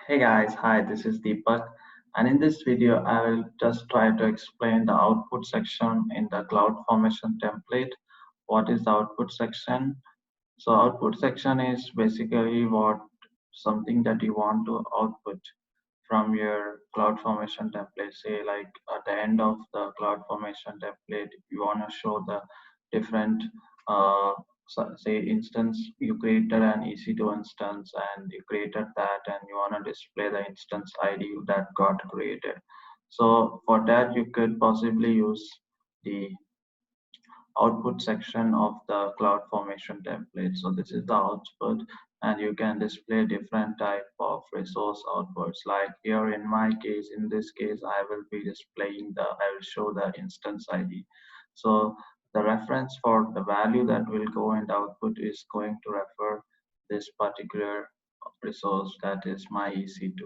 Hey guys, hi, this is Deepak, and in this video I will just try to explain the output section in the Cloud Formation template. What is the output section? So output section is basically what something that you want to output from your Cloud Formation template. Say like at the end of the Cloud Formation template, you want to show the different say instance. You created an EC2 instance and you created that and you want to display the instance ID that got created. So for that you could possibly use the output section of the Cloud Formation template. So this is the output, and you can display different type of resource outputs. Like here in my case, in this case, I will be displaying I will show the instance ID. So the reference for the value that will go in the output is going to refer this particular resource, that is my EC2.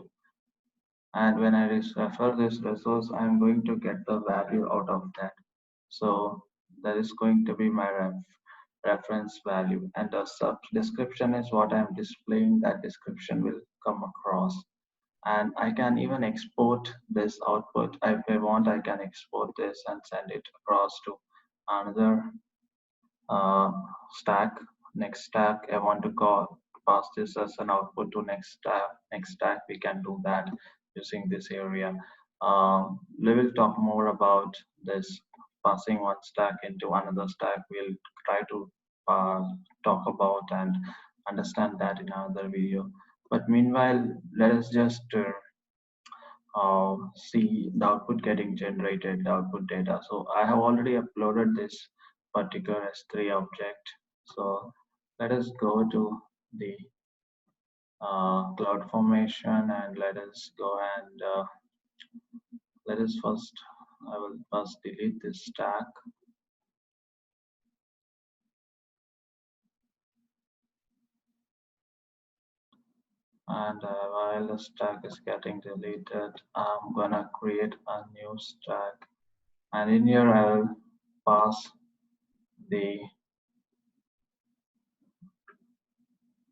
And when I refer this resource, I'm going to get the value out of that. So that is going to be my reference value, and the sub description is what I'm displaying. That description will come across, and I can even export this output. If I want, I can export this and send it across to another uh, stack. Next stack, I want to pass this as an output to next stack. Next stack, we can do that using this area. We will talk more about this passing one stack into another stack. We'll try to uh, talk about and understand that in another video. But meanwhile, let us just see the output getting generated, the output data. So I have already uploaded this particular S3 object. So let us go to the Cloud Formation and let us go and let us first, I will first delete this stack. And while the stack is getting deleted, I'm gonna create a new stack. And in here, I'll pass the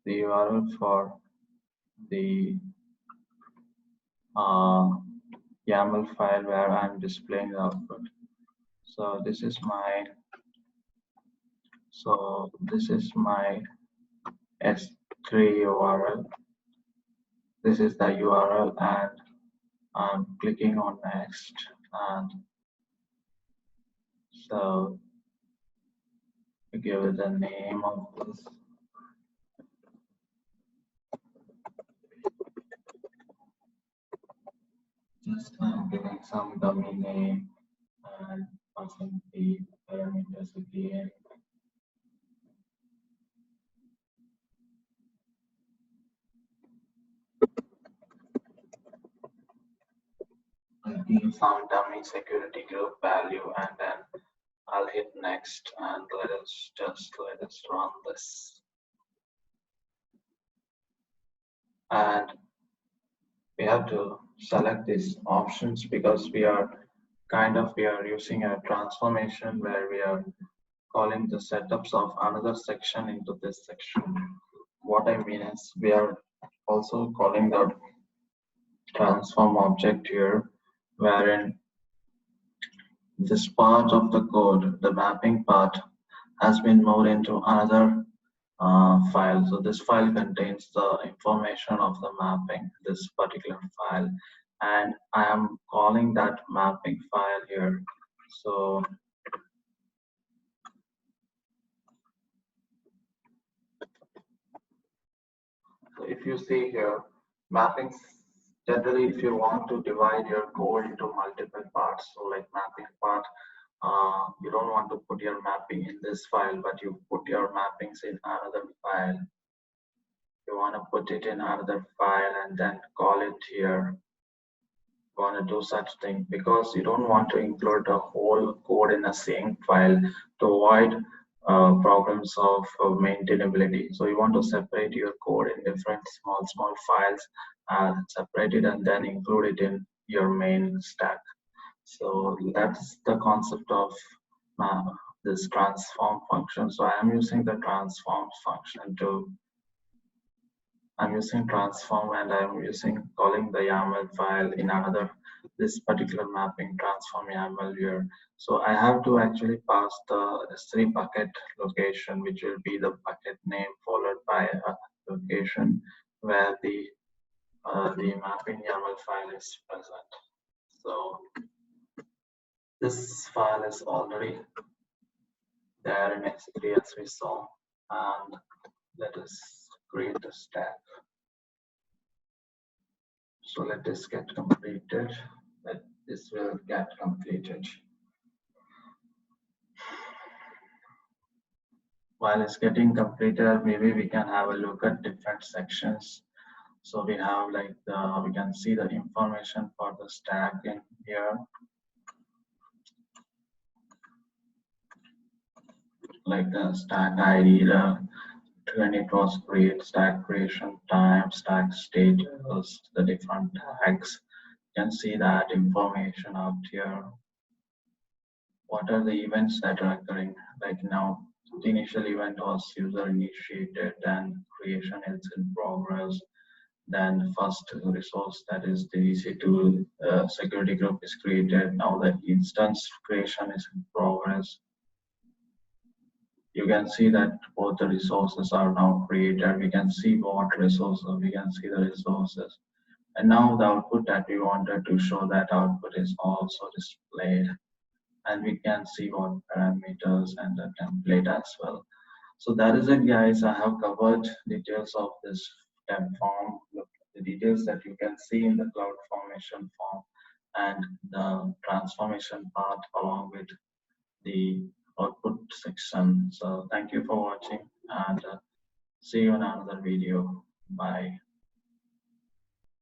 URL for the YAML file where I'm displaying the output. So this is my S3 URL. This is the URL, and I'm clicking on next, and so give it the name of this. Just giving some dummy name and passing the parameters again. I'll give some dummy security group value, and then I'll hit next, and let us run this. And we have to select these options because we are using a transformation where we are calling the setups of another section into this section. What I mean is we are also calling the transform object here, wherein this part of the code, the mapping part, has been moved into another file. So this file contains the information of the mapping, this particular file, and I am calling that mapping file here. So if you see here, mappings, generally if you want to divide your code into multiple parts, so like mapping part, you don't want to put your mapping in this file, but you put your mappings in another file. You want to put it in another file and then call it here. You want to do such thing because you don't want to include the whole code in the same file to avoid problems of maintainability. So you want to separate your code in different small files, separate it and then include it in your main stack. So that's the concept of this transform function. So I am using the transform function to I'm using transform and I'm using calling the YAML file in another this particular mapping transform YAML here. So I have to actually pass the S3 bucket location, which will be the bucket name followed by a location where the mapping YAML file is present. So this file is already there in S3 as we saw, and let us create a stack. So let this get completed. Let this will get completed. While it's getting completed, maybe we can have a look at different sections. So we have like we can see the information for the stack in here, like the stack ID, when it was created, stack creation time, stack status, the different tags. You can see that information out here. What are the events that are occurring? Like now, the initial event was user initiated, then creation is in progress, then first resource, that is the EC2 security group, is created. Now the instance creation is in progress. You can see that both the resources are now created. We can see what resources, we can see the resources. And now the output that we wanted to show, that output is also displayed. And we can see what parameters and the template as well. So that is it, guys. I have covered details of this temp form, the details that you can see in the cloud formation form and the transformation part along with the output section. So thank you for watching and see you in another video. Bye.